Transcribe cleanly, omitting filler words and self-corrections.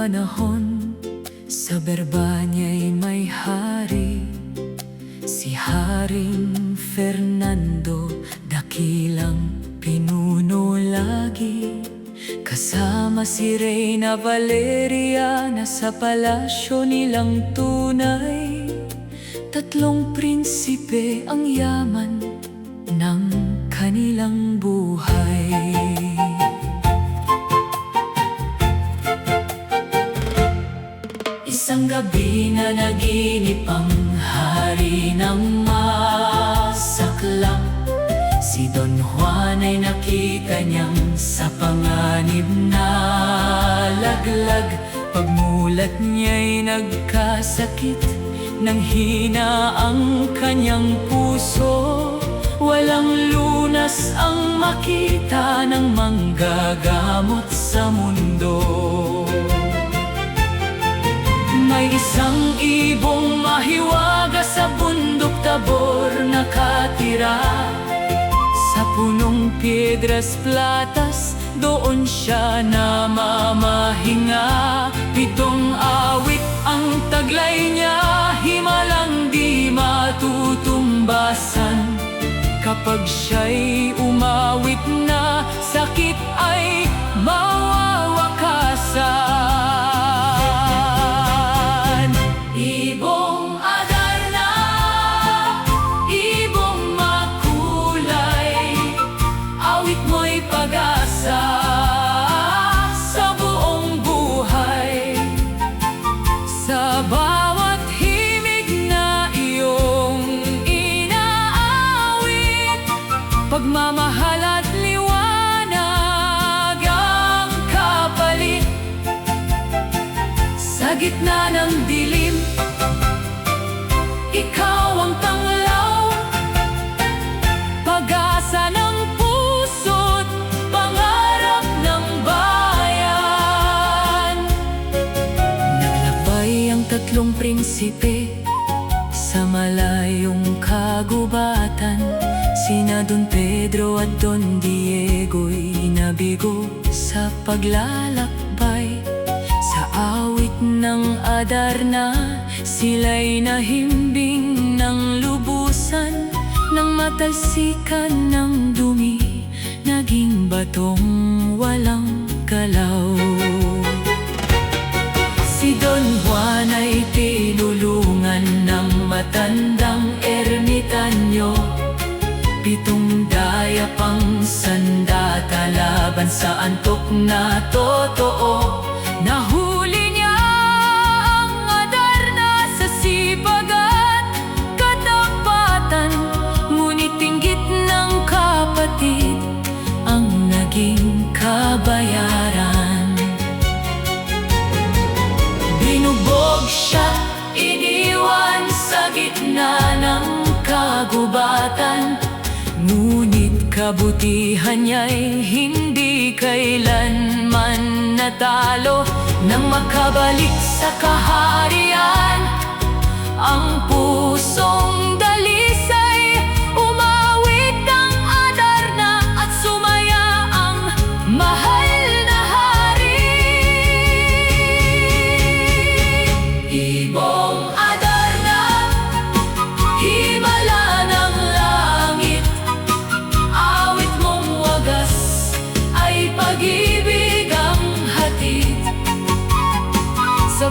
panahon, sa berba niya'y may hari, si Haring Fernando, dakilang pinuno lagi. Kasama si Reyna Valeria, nasa palasyo nilang tunay. Tatlong prinsipe ang yaman ng kanilang buhay. Isang gabi na naginip ang hari ng masaklap. Si Don Juan ay nakita niyang sa panganib na laglag. Pagmulat niya'y nagkasakit, nang hina ang kanyang puso. Walang lunas ang makita ng manggagamot sa mundo. May isang ibong mahiwaga sa bundok Tabor nakatira. Sa punong Piedras Platas, doon siya namamahinga. 7 awit ang taglay niya, himalang di matutumbasan. Kapag siya'y umawit na, sakit ay mawawakasan. Ibong Adarna, ibong makulay, awit mo'y pag-asa sa buong buhay. Sa bawat himig na iyong inaawit, pagmamahal at liwanag ang kapalit. Sa gitna ng dilim, ikaw ang tanglaw, pag-asa ng puso't pangarap ng bayan. Naglakbay ang tatlong prinsipe sa malayong kagubatan. Sina Don Pedro at Don Diego'y nabigo sa paglalakbay. Sa awit ng Adarna, sila'y nahimbing ng lubusan. Nang matalsikan ng dumi, naging batong walang galaw. Si Don Juan ay tinulungan ng matandang ermitanyo. 7 daya pang sandata laban sa antok na totoo. Nahuli niya ang Adarna sa sipag at katapatan, ngunit inggit ng kapatid ang naging kabayaran. Binubog siya, iniwan sa gitna ng kagubatan, ngunit kabutihan niya'y hindi kailanman natalo. Nang makabalik sa kaharian, ang pusong dalisay, umawit ang Adarna at sumaya ang mahal na hari. Ibong Adarna, himala ng langit, awit mong wagas ay pag-ibig ang hatid. Sa